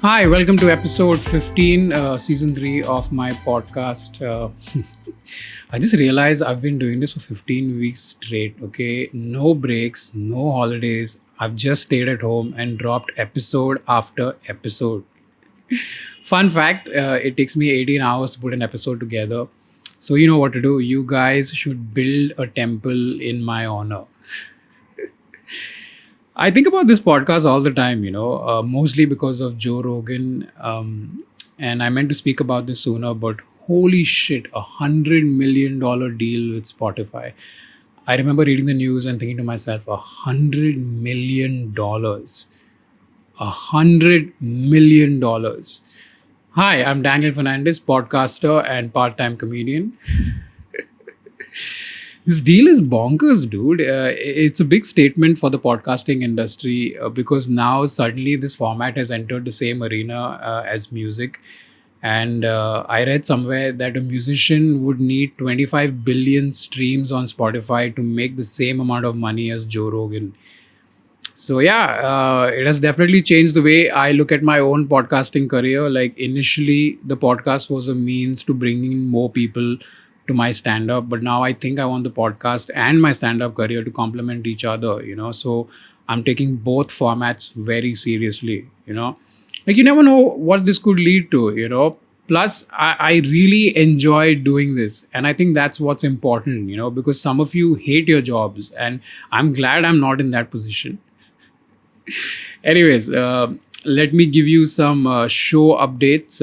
Hi, welcome to episode 15, season 3 of my podcast. I just realized I've been doing this for 15 weeks straight, okay? No breaks, no holidays. I've just stayed at home and dropped episode after episode. Fun fact, it takes me 18 hours to put an episode together. So, you know what to do. You guys should build a temple in my honor. I think about this podcast all the time, mostly because of Joe Rogan. And I meant to speak about this sooner, but holy shit, $100 million deal with Spotify. I remember reading the news and thinking to myself, $100 million. $100 million. Hi, I'm Daniel Fernandes, podcaster and part time comedian. This deal is bonkers, dude. It's a big statement for the podcasting industry because now suddenly this format has entered the same arena as music. And I read somewhere that a musician would need 25 billion streams on Spotify to make the same amount of money as Joe Rogan. So yeah, it has definitely changed the way I look at my own podcasting career. Like initially, the podcast was a means to bring in more people to my stand up, but now I think I want the podcast and my stand up career to complement each other. So I'm taking both formats very seriously. Like you never know what this could lead to. Plus, I really enjoy doing this, and I think that's what's important, because some of you hate your jobs, and I'm glad I'm not in that position. Anyways, let me give you some show updates.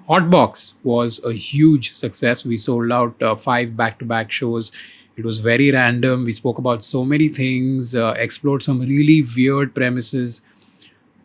HOTBOX was a huge success. We sold out 5 back-to-back shows. It was very random. We spoke about so many things, explored some really weird premises.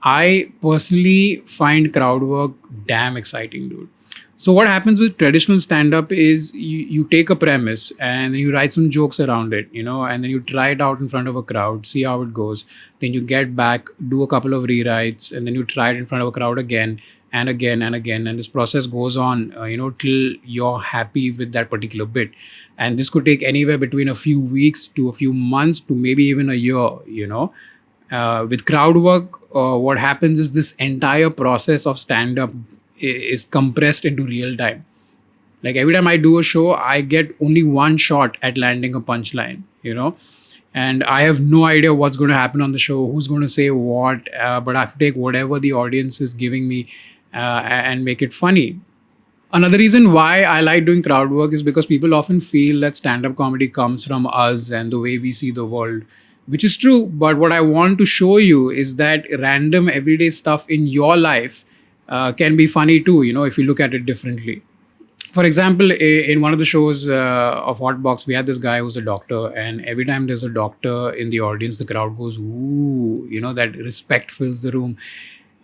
I personally find crowd work damn exciting, dude. So what happens with traditional stand-up is you take a premise and you write some jokes around it, and then you try it out in front of a crowd, see how it goes. Then you get back, do a couple of rewrites, and then you try it in front of a crowd again and again and again. And this process goes on, till you're happy with that particular bit. And this could take anywhere between a few weeks to a few months to maybe even a year. With crowd work, what happens is this entire process of stand-up is compressed into real time. Like every time I do a show, I get only one shot at landing a punchline, and I have no idea what's going to happen on the show, who's going to say what, but I have to take whatever the audience is giving me and make it funny. Another reason why I like doing crowd work is because people often feel that stand up comedy comes from us and the way we see the world, which is true. But what I want to show you is that random everyday stuff in your life can be funny too, if you look at it differently. For example, in one of the shows of HOTBOX, we had this guy who's a doctor, and every time there's a doctor in the audience, the crowd goes, ooh, that respect fills the room.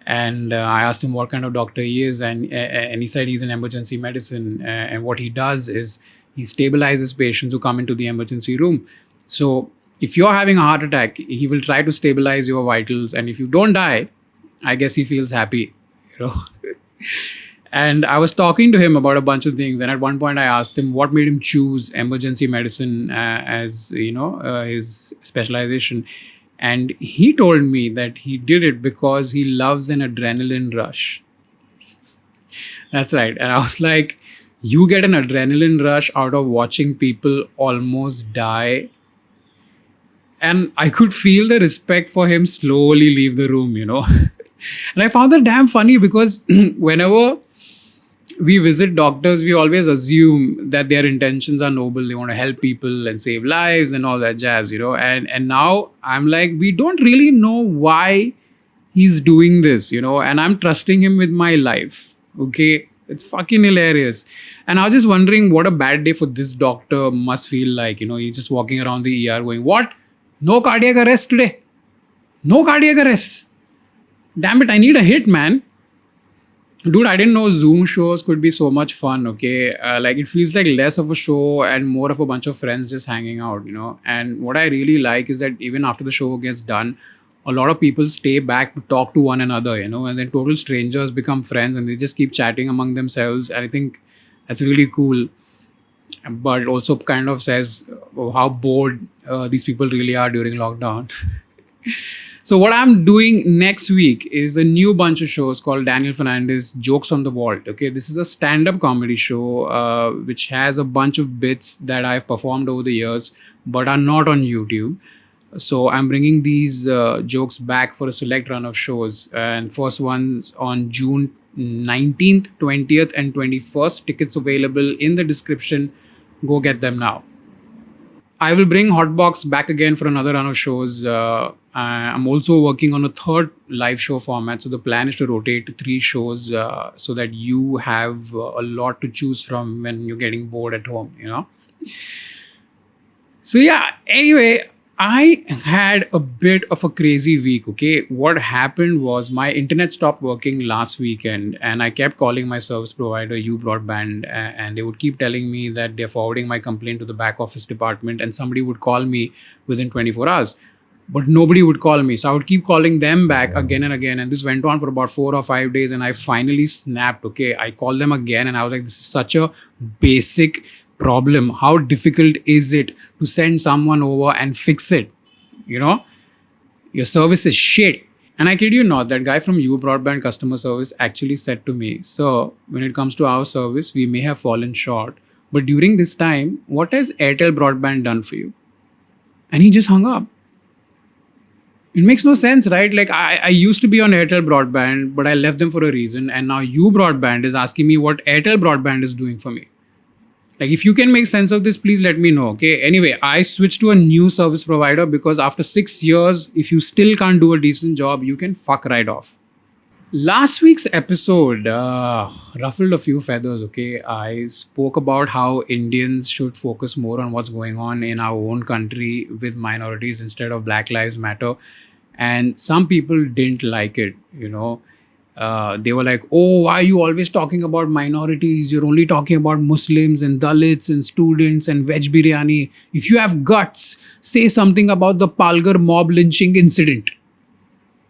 And I asked him what kind of doctor he is, and he said he's in emergency medicine. And what he does is he stabilizes patients who come into the emergency room. So if you're having a heart attack, he will try to stabilize your vitals. And if you don't die, I guess he feels happy. And I was talking to him about a bunch of things. And at one point I asked him what made him choose emergency medicine as, his specialization. And he told me that he did it because he loves an adrenaline rush. That's right. And I was like, you get an adrenaline rush out of watching people almost die. And I could feel the respect for him slowly leave the room. And I found that damn funny because whenever we visit doctors, we always assume that their intentions are noble. They want to help people and save lives and all that jazz. And now I'm like, we don't really know why he's doing this, and I'm trusting him with my life. Okay. It's fucking hilarious. And I was just wondering what a bad day for this doctor must feel like. He's just walking around the ER going, what? No cardiac arrest today. No cardiac arrest. Damn it, I need a hit, man. Dude, I didn't know Zoom shows could be so much fun, okay? Like, it feels like less of a show and more of a bunch of friends just hanging out. And what I really like is that even after the show gets done, a lot of people stay back to talk to one another, and then total strangers become friends and they just keep chatting among themselves. And I think that's really cool. But it also kind of says how bored these people really are during lockdown. So what I'm doing next week is a new bunch of shows called Daniel Fernandes Jokes on the Vault. Okay, this is a stand-up comedy show which has a bunch of bits that I've performed over the years, but are not on YouTube. So I'm bringing these jokes back for a select run of shows, and first one's on June 19th, 20th, and 21st. Tickets available in the description. Go get them now. I will bring HOTBOX back again for another run of shows. I'm also working on a third live show format. So the plan is to rotate 3 shows so that you have a lot to choose from when you're getting bored at home, So yeah, anyway, I had a bit of a crazy week, okay? What happened was my internet stopped working last weekend and I kept calling my service provider, U Broadband, and they would keep telling me that they're forwarding my complaint to the back office department and somebody would call me within 24 hours. But nobody would call me. So I would keep calling them back again and again. And this went on for about 4 or 5 days. And I finally snapped, okay? I called them again and I was like, this is such a basic problem. How difficult is it to send someone over and fix it? Your service is shit. And I kid you not, that guy from U Broadband customer service actually said to me, "So when it comes to our service, we may have fallen short. But during this time, what has Airtel Broadband done for you?" And he just hung up. It makes no sense, right? Like I used to be on Airtel Broadband, but I left them for a reason. And now U Broadband is asking me what Airtel Broadband is doing for me. Like, if you can make sense of this, please let me know, okay? Anyway, I switched to a new service provider because after 6 years, if you still can't do a decent job, you can fuck right off. Last week's episode ruffled a few feathers, okay? I spoke about how Indians should focus more on what's going on in our own country with minorities instead of Black Lives Matter. And some people didn't like it, they were like, "Oh, why are you always talking about minorities? You're only talking about Muslims and Dalits and students and veg biryani. If you have guts, say something about the Palghar mob lynching incident."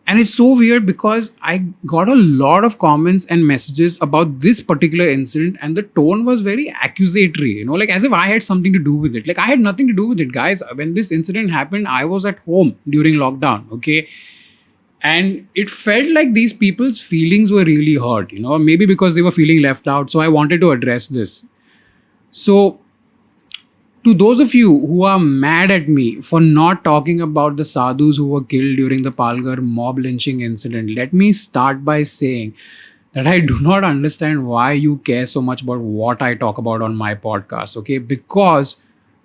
And it's so weird because I got a lot of comments and messages about this particular incident, and the tone was very accusatory, like as if I had something to do with it. Like, I had nothing to do with it, guys. When this incident happened, I was at home during lockdown, okay? And it felt like these people's feelings were really hurt, maybe because they were feeling left out. So I wanted to address this. So to those of you who are mad at me for not talking about the sadhus who were killed during the Palghar mob lynching incident, let me start by saying that I do not understand why you care so much about what I talk about on my podcast, okay? Because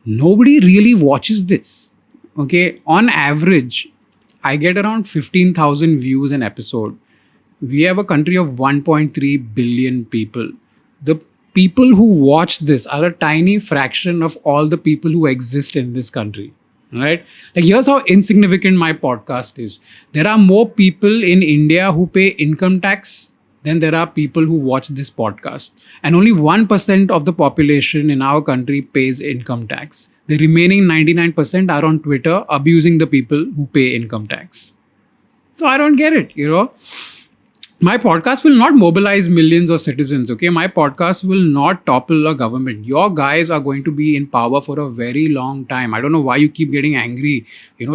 nobody really watches this, okay? On average, I get around 15,000 views an episode. We have a country of 1.3 billion people. The people who watch this are a tiny fraction of all the people who exist in this country, right? Like, here's how insignificant my podcast is. There are more people in India who pay income tax than there are people who watch this podcast. And only 1% of the population in our country pays income tax. The remaining 99% are on Twitter abusing the people who pay income tax. So I don't get it, My podcast will not mobilize millions of citizens, okay? My podcast will not topple a government. Your guys are going to be in power for a very long time. I don't know why you keep getting angry.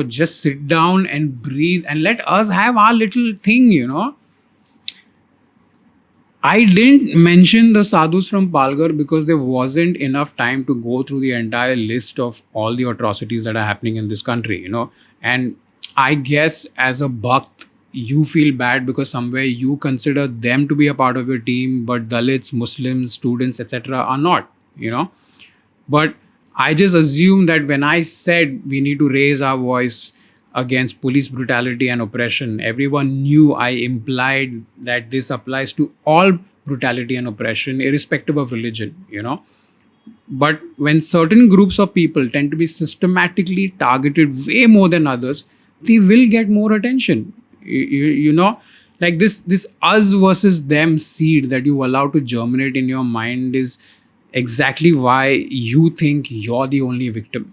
Just sit down and breathe and let us have our little thing, I didn't mention the sadhus from Palghar because there wasn't enough time to go through the entire list of all the atrocities that are happening in this country, And I guess as a Bhakt, you feel bad because somewhere you consider them to be a part of your team, but Dalits, Muslims, students, etc. are not, But I just assume that when I said we need to raise our voice against police brutality and oppression, everyone knew I implied that this applies to all brutality and oppression, irrespective of religion, But when certain groups of people tend to be systematically targeted way more than others, they will get more attention. Like this us versus them seed that you allow to germinate in your mind is exactly why you think you're the only victim.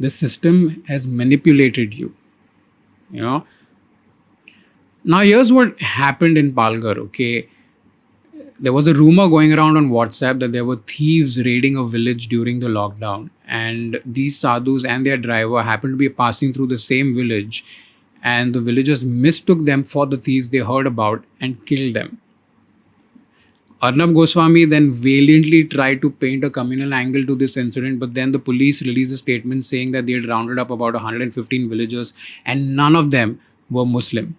The system has manipulated you, Now, here's what happened in Palghar, okay? There was a rumor going around on WhatsApp that there were thieves raiding a village during the lockdown. And these sadhus and their driver happened to be passing through the same village. and the villagers mistook them for the thieves they heard about and killed them. Arnab Goswami then valiantly tried to paint a communal angle to this incident, but then the police released a statement saying that they had rounded up about 115 villagers and none of them were Muslim.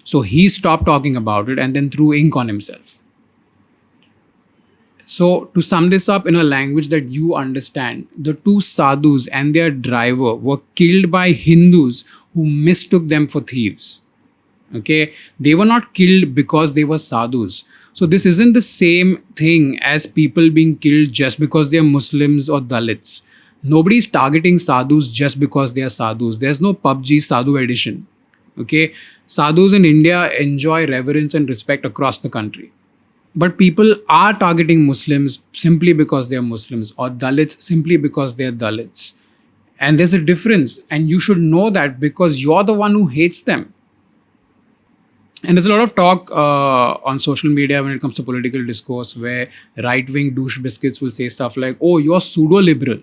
So he stopped talking about it and then threw ink on himself. So to sum this up in a language that you understand, the two sadhus and their driver were killed by Hindus who mistook them for thieves. Okay, they were not killed because they were sadhus. So this isn't the same thing as people being killed just because they are Muslims or Dalits. Nobody's targeting sadhus just because they are sadhus. There's no PUBG sadhu edition. Okay, sadhus in India enjoy reverence and respect across the country. But people are targeting Muslims simply because they are Muslims, or Dalits simply because they are Dalits. And there's a difference, and you should know that because you're the one who hates them. And there's a lot of talk on social media when it comes to political discourse where right-wing douche biscuits will say stuff like, oh, you're pseudo-liberal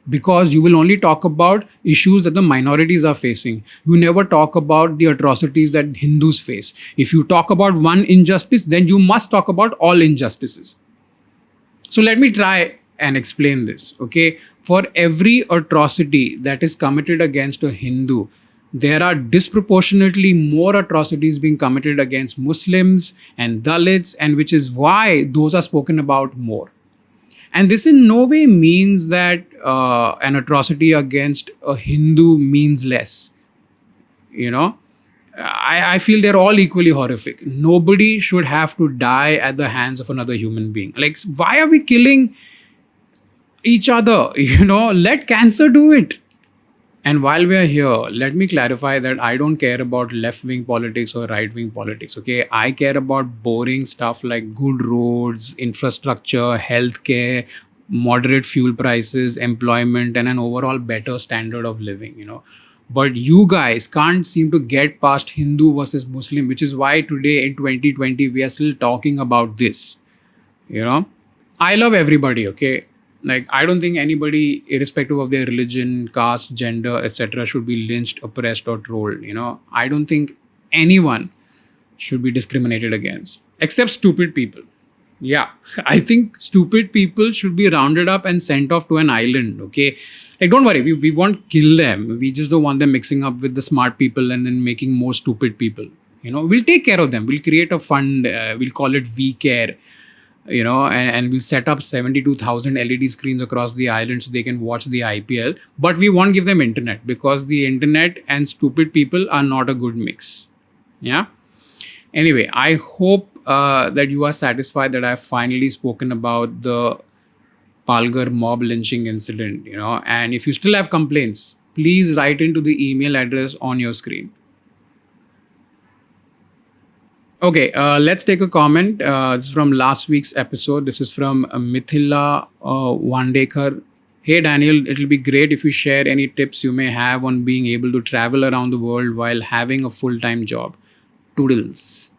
because you will only talk about issues that the minorities are facing. You never talk about the atrocities that Hindus face. If you talk about one injustice, then you must talk about all injustices. So let me try and explain this, okay? For every atrocity that is committed against a Hindu, there are disproportionately more atrocities being committed against Muslims and Dalits, and which is why those are spoken about more. And this in no way means that an atrocity against a Hindu means less. You know, I feel they're all equally horrific. Nobody should have to die at the hands of another human being. Like, why are we killing each other? You know, let cancer do it. And while we are here, let me clarify that I don't care about left-wing politics or right-wing politics, okay? I care about boring stuff like good roads, infrastructure, healthcare, moderate fuel prices, employment, and an overall better standard of living, you know? But you guys can't seem to get past Hindu versus Muslim, which is why today in 2020, we are still talking about this, you know? I love everybody, okay? Like, I don't think anybody, irrespective of their religion, caste, gender, etc., should be lynched, oppressed, or trolled. You know, I don't think anyone should be discriminated against, except stupid people. Yeah, I think stupid people should be rounded up and sent off to an island. Okay, like, don't worry, we won't kill them. We just don't want them mixing up with the smart people and then making more stupid people. You know, we'll take care of them. We'll create a fund. We'll call it We Care. You know, and we'll set up 72,000 LED screens across the island so they can watch the IPL. But we won't give them internet because the internet and stupid people are not a good mix. Yeah. Anyway, I hope that you are satisfied that I've finally spoken about the Palghar mob lynching incident, you know. And if you still have complaints, please write into the email address on your screen. Okay, let's take a comment. This is from last week's episode. This is from Mithila Wandekar. Hey Daniel, it'll be great if you share any tips you may have on being able to travel around the world while having a full-time job. Toodles.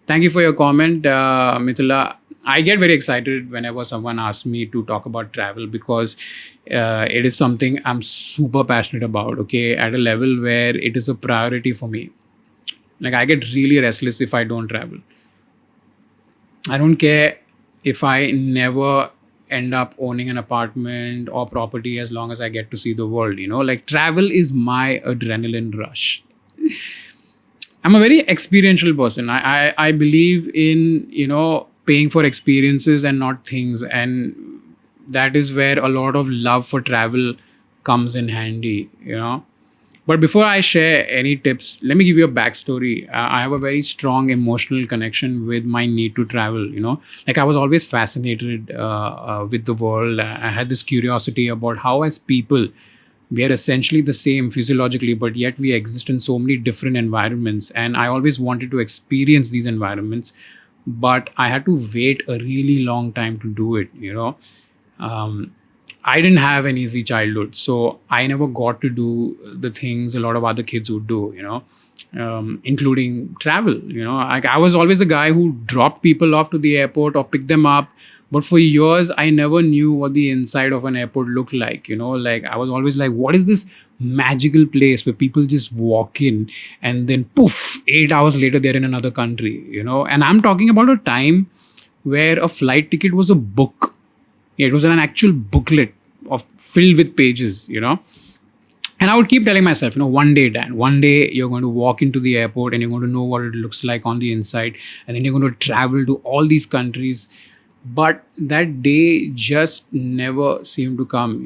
Thank you for your comment, Mithila. I get very excited whenever someone asks me to talk about travel because it is something I'm super passionate about, okay, at a level where it is a priority for me. Like, I get really restless if I don't travel. I don't care if I never end up owning an apartment or property as long as I get to see the world, you know. Like, travel is my adrenaline rush. I'm a very experiential person. I believe in, you know, paying for experiences and not things. And that is where a lot of love for travel comes in handy, you know. But before I share any tips, let me give you a backstory. I have a very strong emotional connection with my need to travel, you know. Like, I was always fascinated with the world. I had this curiosity about how as people, we are essentially the same physiologically, but yet we exist in so many different environments. And I always wanted to experience these environments, but I had to wait a really long time to do it, you know. I didn't have an easy childhood, so I never got to do the things a lot of other kids would do, you know, including travel. You know, I was always the guy who dropped people off to the airport or picked them up. But for years, I never knew what the inside of an airport looked like. You know, like, I was always like, what is this magical place where people just walk in and then poof, 8 hours later they're in another country, And I'm talking about a time where a flight ticket was a book. Yeah, it was an actual booklet filled with pages, And I would keep telling myself, one day, Dan, one day you're going to walk into the airport and you're going to know what it looks like on the inside. And then you're going to travel to all these countries. But that day just never seemed to come,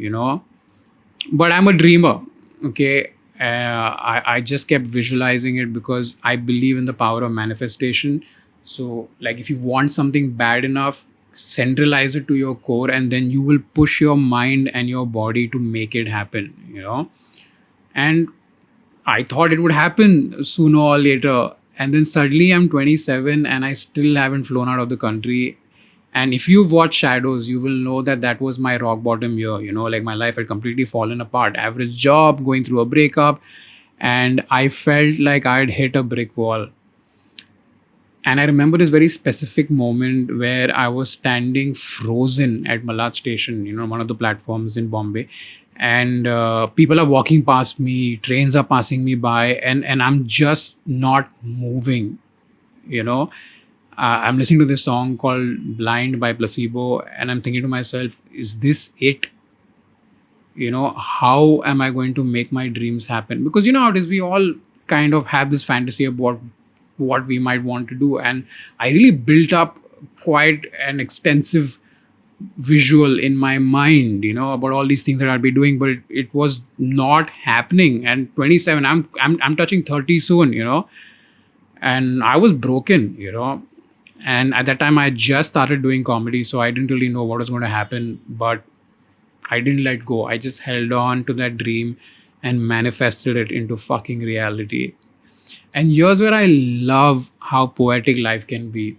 But I'm a dreamer, okay? I just kept visualizing it because I believe in the power of manifestation. So, like, if you want something bad enough, centralize it to your core, and then you will push your mind and your body to make it happen, And I thought it would happen sooner or later. And then suddenly I'm 27 and I still haven't flown out of the country. And if you've watched Shadows, you will know that was my rock bottom year. Like my life had completely fallen apart. Average job, going through a breakup. And I felt like I had hit a brick wall. And I remember this very specific moment where I was standing frozen at Malad Station, one of the platforms in Bombay. And people are walking past me, trains are passing me by, and I'm just not moving, I'm listening to this song called Blind by Placebo, and I'm thinking to myself, is this it? How am I going to make my dreams happen? Because how it is, we all kind of have this fantasy about what we might want to do. And I really built up quite an extensive visual in my mind, about all these things that I'll be doing, but it was not happening. And 27, I'm touching 30 soon, and I was broken, and at that time I just started doing comedy, so I didn't really know what was going to happen, but I didn't let go. I just held on to that dream and manifested it into fucking reality. And here's where I love how poetic life can be.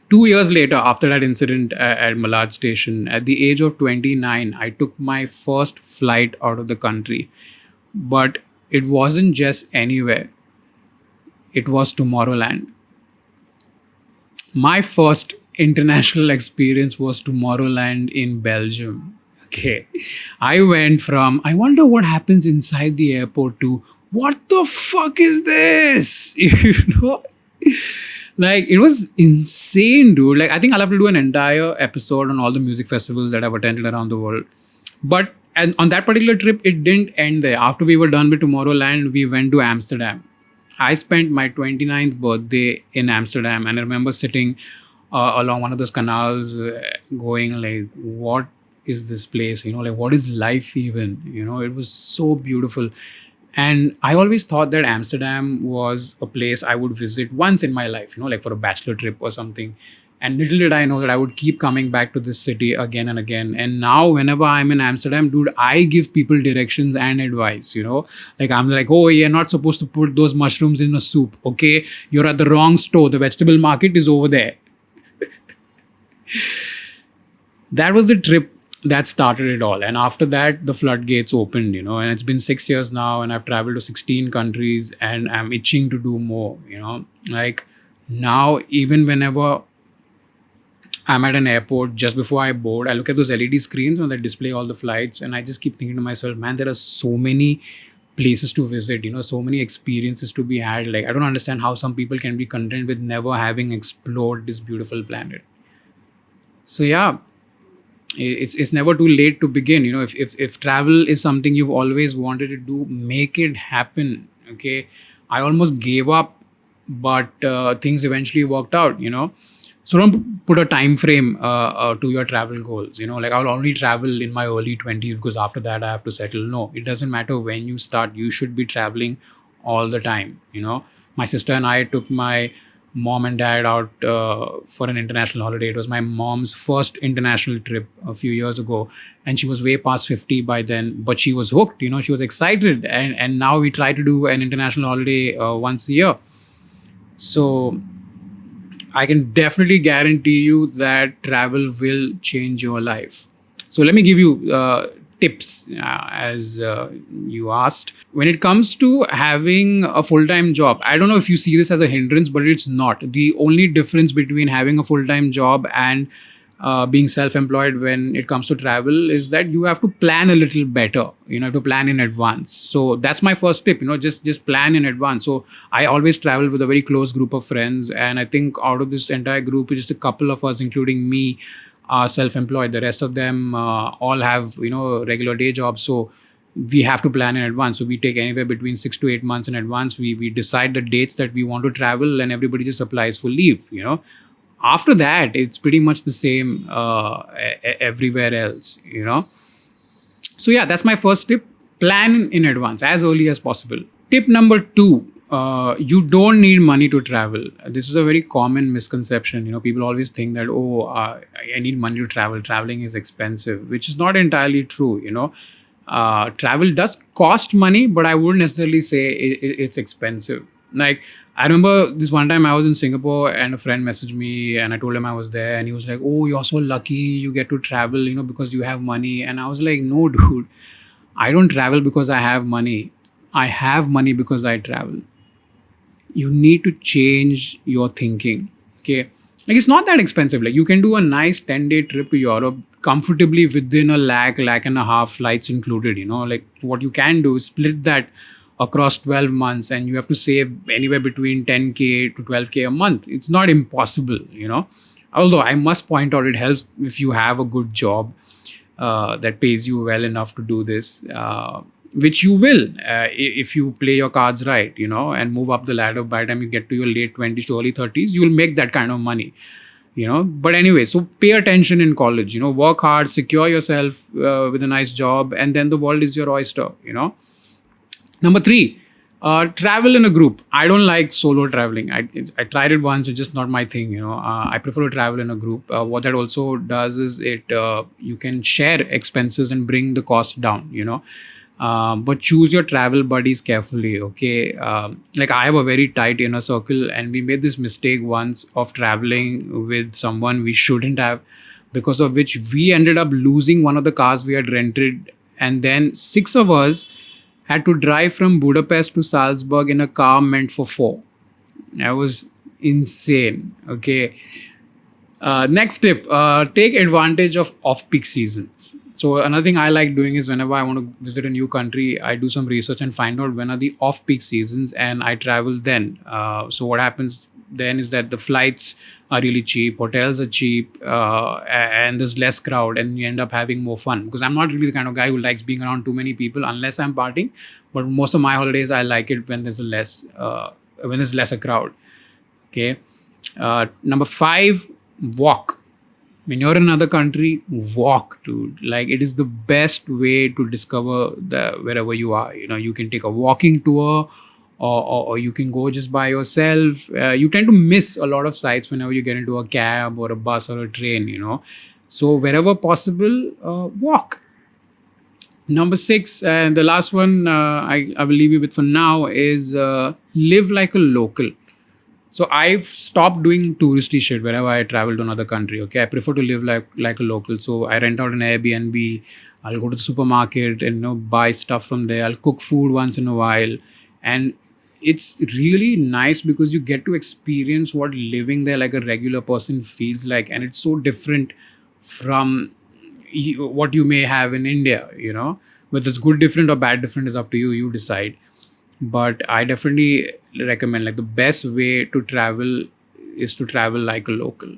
2 years later, after that incident at Malad Station, at the age of 29, I took my first flight out of the country. But it wasn't just anywhere. It was Tomorrowland. My first international experience was Tomorrowland in Belgium. Okay. I went from, I wonder what happens inside the airport, to, what the fuck is this? Like, it was insane, dude. Like, I think I'll have to do an entire episode on all the music festivals that I've attended around the world. But and on that particular trip, it didn't end there. After we were done with Tomorrowland, we went to Amsterdam. I spent my 29th birthday in Amsterdam, and I remember sitting along one of those canals going like, what is this place? Like, what is life even? It was so beautiful. And I always thought that Amsterdam was a place I would visit once in my life, like for a bachelor trip or something. And little did I know that I would keep coming back to this city again and again. And now whenever I'm in Amsterdam, dude, I give people directions and advice, Like, I'm like, oh, you're not supposed to put those mushrooms in a soup, okay? You're at the wrong store. The vegetable market is over there. That was the trip that started it all. And after that, the floodgates opened, and it's been 6 years now, and I've traveled to 16 countries, and I'm itching to do more, Like, now, even whenever I'm at an airport, just before I board, I look at those LED screens that display all the flights, and I just keep thinking to myself, man, there are so many places to visit, so many experiences to be had. Like, I don't understand how some people can be content with never having explored this beautiful planet. So yeah, it's never too late to begin. If travel is something you've always wanted to do, make it happen. Okay, I almost gave up, but things eventually worked out. So don't put a time frame to your travel goals. Like, I'll only travel in my early 20s because after that I have to settle. No, it doesn't matter when you start. You should be traveling all the time. My sister and I took my mom and dad out for an international holiday. It was my mom's first international trip a few years ago, and she was way past 50 by then, but she was hooked. She was excited, and now we try to do an international holiday once a year. So I can definitely guarantee you that travel will change your life. So let me give you tips as you asked. When it comes to having a full-time job, I don't know if you see this as a hindrance, but it's not. The only difference between having a full-time job and being self-employed when it comes to travel is that you have to plan a little better. To plan in advance. So that's my first tip. Just plan in advance. So I always travel with a very close group of friends, and I think out of this entire group, just a couple of us, including me, are self-employed. The rest of them all have regular day jobs. So we have to plan in advance. So we take anywhere between 6 to 8 months in advance. We decide the dates that we want to travel, and everybody just applies for leave. After that, it's pretty much the same everywhere else. So yeah, that's my first tip. Plan in advance as early as possible. Tip number 2. You don't need money to travel. This is a very common misconception. People always think that, I need money to travel. Traveling is expensive, which is not entirely true. Travel does cost money, but I wouldn't necessarily say it's expensive. Like, I remember this one time I was in Singapore and a friend messaged me and I told him I was there, and he was like, "Oh, you're so lucky, you get to travel, because you have money." And I was like, "No, dude, I don't travel because I have money. I have money because I travel." You need to change your thinking. Okay. Like, it's not that expensive. Like, you can do a nice 10-day trip to Europe comfortably within a lakh and a half, flights included. Like, what you can do is split that across 12 months, and you have to save anywhere between 10K to 12K a month. It's not impossible. Although I must point out, it helps if you have a good job that pays you well enough to do this, which you will if you play your cards right, and move up the ladder. By the time you get to your late 20s to early 30s, you'll make that kind of money. But anyway, so pay attention in college. Work hard, secure yourself with a nice job, and then the world is your oyster. Number 3, travel in a group. I don't like solo traveling. I tried it once. It's just not my thing. I prefer to travel in a group. What that also does is you can share expenses and bring the cost down. But choose your travel buddies carefully. Okay. Like, I have a very tight inner circle, and we made this mistake once of traveling with someone we shouldn't have, because of which we ended up losing one of the cars we had rented, and then 6 of us had to drive from Budapest to Salzburg in a car meant for 4. That was insane. Okay. Next tip, take advantage of off-peak seasons. So another thing I like doing is, whenever I want to visit a new country, I do some research and find out when are the off-peak seasons, and I travel then. So what happens then is that the flights are really cheap, hotels are cheap, and there's less crowd, and you end up having more fun. Because I'm not really the kind of guy who likes being around too many people unless I'm partying. But most of my holidays, I like it when there's less a crowd. Okay. Number 5, walk. When you're in another country, walk, dude. Like, it is the best way to discover wherever you are. You can take a walking tour, or you can go just by yourself. You tend to miss a lot of sights whenever you get into a cab or a bus or a train. So wherever possible, walk. Number 6, and the last one I will leave you with for now is live like a local. So I've stopped doing touristy shit whenever I travel to another country. Okay, I prefer to live like a local. So I rent out an Airbnb. I'll go to the supermarket and buy stuff from there. I'll cook food once in a while, and it's really nice because you get to experience what living there like a regular person feels like, and it's so different from what you may have in India. Whether it's good different or bad different is up to you. You decide. But I definitely recommend, like, the best way to travel is to travel like a local.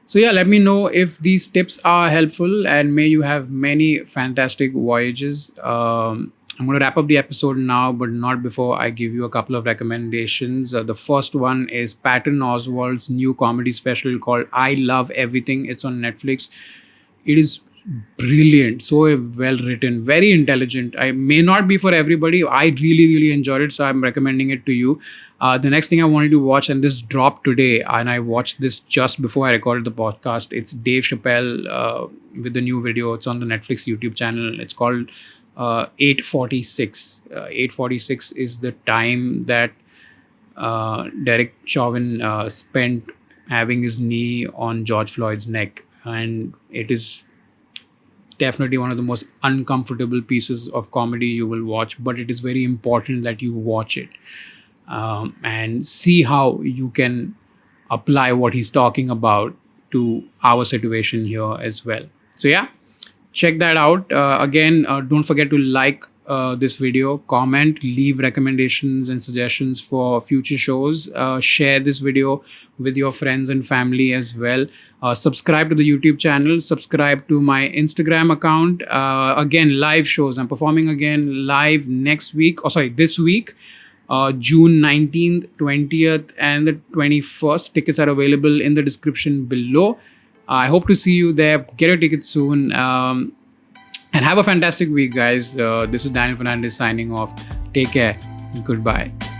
So yeah, let me know if these tips are helpful, and may you have many fantastic voyages. I'm going to wrap up the episode now, but not before I give you a couple of recommendations. The first one is Patton Oswalt's new comedy special called I Love Everything. It's on Netflix. It is brilliant, so well written, very intelligent. I may not be for everybody. I really enjoyed it, so I'm recommending it to you. The next thing I wanted to watch, and this dropped today, and I watched this just before I recorded the podcast. It's Dave Chappelle with the new video. It's on the Netflix YouTube channel. It's called 846. 846 is the time that Derek Chauvin spent having his knee on George Floyd's neck, and it is definitely one of the most uncomfortable pieces of comedy you will watch, but it is very important that you watch it and see how you can apply what he's talking about to our situation here as well. So yeah, check that out. Again, don't forget to like this video, comment, leave recommendations and suggestions for future shows. Share this video with your friends and family as well. Subscribe to the YouTube channel, subscribe to my Instagram account. Again, live shows. I'm performing again live next week, this week. June 19th, 20th, and the 21st. Tickets are available in the description below. I hope to see you there. Get your tickets soon. And have a fantastic week, guys. This is Daniel Fernandes signing off. Take care. Goodbye.